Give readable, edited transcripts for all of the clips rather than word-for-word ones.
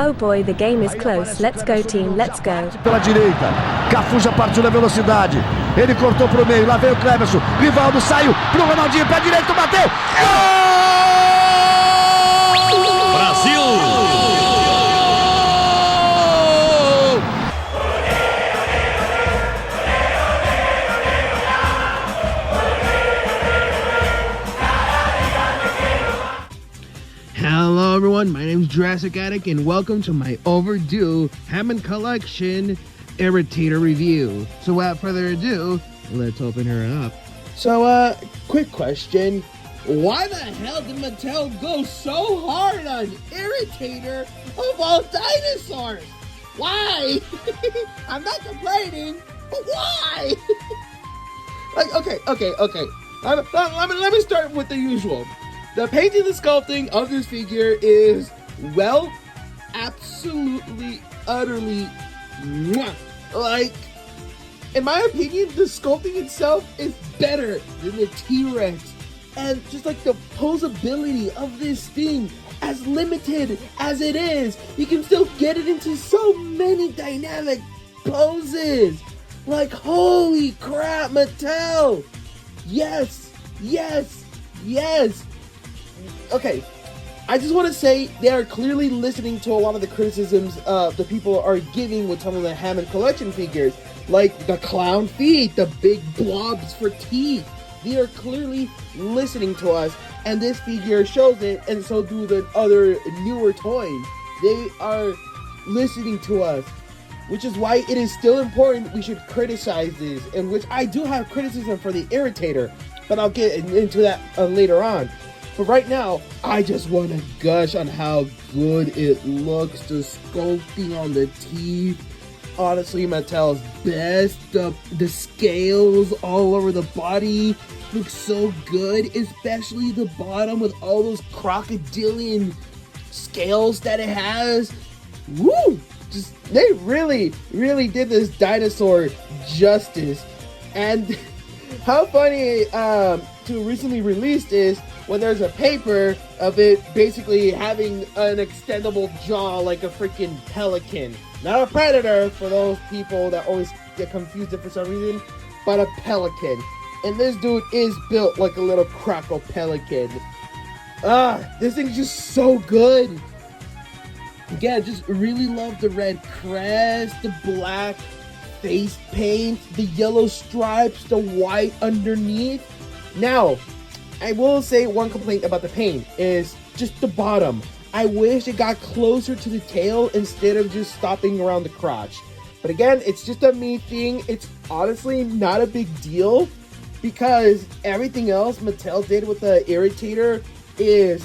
Oh boy, the game is close. Let's go team, let's go. Pela direita, Cafu já partiu na velocidade. Ele cortou pro meio, lá veio o Cleverson. Rivaldo saiu pro Ronaldinho, pé direito, bateu. Gol! Brasil! Hello everyone, my name is Jurassic and welcome to my overdue Hammond collection Irritator review. So without further ado, let's open her up. So quick question. Why the hell did Mattel go so hard on Irritator of all dinosaurs? Why? I'm not complaining, but why? Okay. Let me start with the usual. The painting and sculpting of this figure is, well, absolutely, utterly, like, in my opinion, the sculpting itself is better than the T-Rex. And just like the posability of this thing, as limited as it is, you can still get it into so many dynamic poses. Like, holy crap, Mattel! Yes! Okay, I just want to say they are clearly listening to a lot of the criticisms the people are giving with some of the Hammond collection figures, like the clown feet, the big blobs for teeth. They are clearly listening to us, and this figure shows it, and so do the other newer toys. They are listening to us, which is why it is still important we should criticize this, and which I do have criticism for the Irritator, but I'll get into that later on. But right now, I just want to gush on how good it looks, the sculpting on the teeth. Honestly, Mattel's best. The scales all over the body look so good, especially the bottom with all those crocodilian scales that it has. Woo! They really did this dinosaur justice. And how funny to recently released is when there's a paper of it basically having an extendable jaw like a freaking pelican. Not a predator for those people that always get confused for some reason, but a pelican. And this dude is built like a little croco pelican. This thing's just so good. Again, just really love the red crest, the black face paint, the yellow stripes, the white underneath. Now, I will say one complaint about the paint is just the bottom. I wish it got closer to the tail instead of just stopping around the crotch. But again, it's just a me thing. It's honestly not a big deal because everything else Mattel did with the Irritator is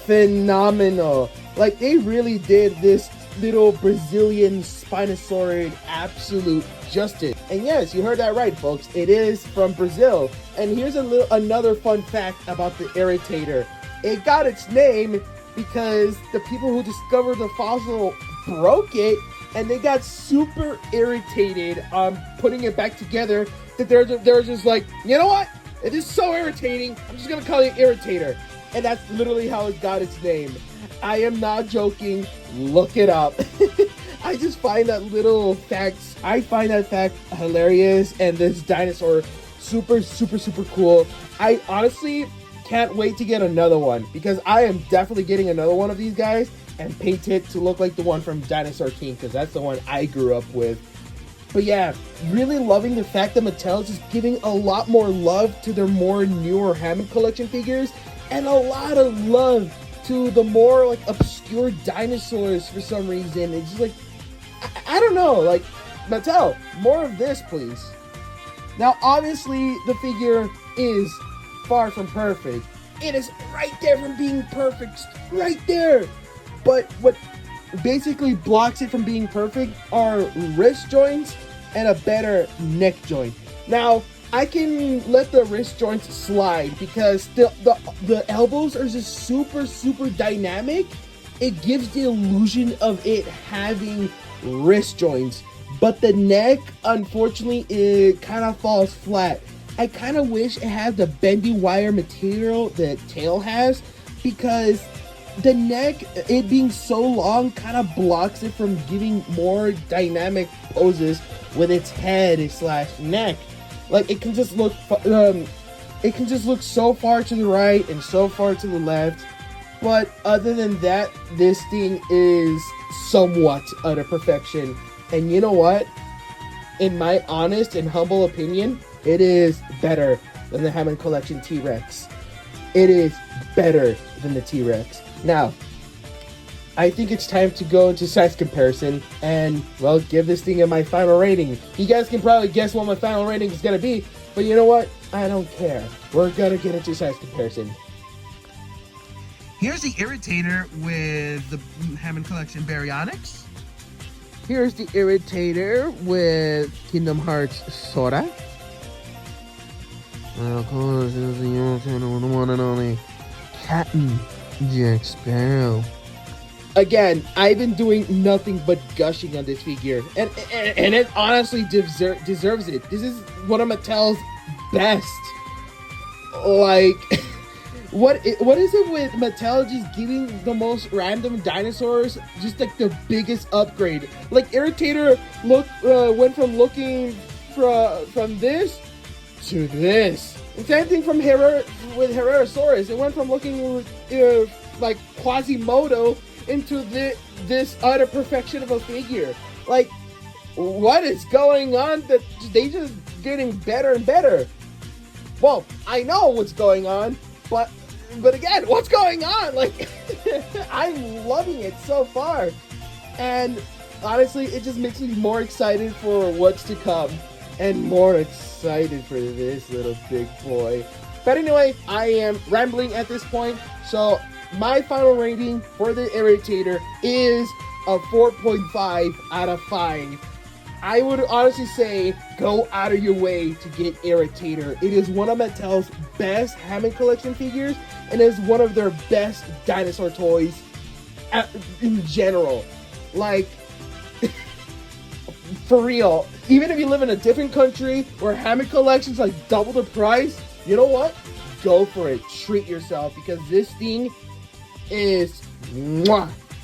phenomenal. Like, they really did this little Brazilian Spinosaurid absolute justice. And yes, you heard that right, folks. It is from Brazil. And here's another fun fact about the Irritator. It got its name because the people who discovered the fossil broke it, and they got super irritated on putting it back together that they're just like, you know what? It is so irritating. I'm just gonna call it Irritator. And that's literally how it got its name. I am not joking. Look it up. I just find that little fact. I find that fact hilarious, and this dinosaur super cool. I honestly can't wait to get another one because I am definitely getting another one of these guys and paint it to look like the one from Dinosaur King because that's the one I grew up with. But yeah, really loving the fact that Mattel is just giving a lot more love to their more newer Hammond collection figures and a lot of love to the more like obscure dinosaurs for some reason. It's just like, I don't know, like, Mattel, more of this, please. Now, obviously, the figure is far from perfect. It is right there from being perfect, right there. But what basically blocks it from being perfect are wrist joints and a better neck joint. Now, I can let the wrist joints slide because the elbows are just super dynamic. It gives the illusion of it having wrist joints, but the neck, unfortunately, it kind of falls flat. I kind of wish it had the bendy wire material that tail has, because the neck, it being so long, kind of blocks it from giving more dynamic poses with its head slash neck. Like it can just look so far to the right and so far to the left. But other than that, this thing is somewhat utter perfection. And you know what? In my honest and humble opinion, it is better than the Hammond Collection T-Rex. It is better than the T-Rex. Now, I think it's time to go into size comparison and, well, give this thing my final rating. You guys can probably guess what my final rating is going to be, but you know what? I don't care. We're going to get into size comparison. Here's the Irritator with the Hammond Collection Baryonyx. Here's the Irritator with Kingdom Hearts Sora. Of course, here's the Irritator with the one and only Captain Jack Sparrow. Again, I've been doing nothing but gushing on this figure, and it honestly deserves it. This is one of Mattel's best. Like, what is it with Mattel just giving the most random dinosaurs just like the biggest upgrade? Like Irritator went from looking from this to this. And same thing from with Herrerasaurus. It went from looking like Quasimodo into this utter perfection of a figure. Like, what is going on? That they just getting better and better. Well, I know what's going on, but again, what's going on? Like, I'm loving it so far, and honestly, it just makes me more excited for what's to come, and more excited for this little big boy. But anyway, I am rambling at this point, so my final rating for the Irritator is a 4.5 out of 5. I would honestly say go out of your way to get Irritator. It is one of Mattel's best Hammond Collection figures, and is one of their best dinosaur toys in general. Like, for real, even if you live in a different country where Hammond Collection's like double the price, you know what? Go for it. Treat yourself, because this thing is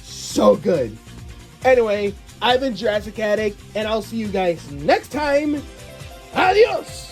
so good. Anyway, I've been Jurassic Addict, and I'll see you guys next time. Adios!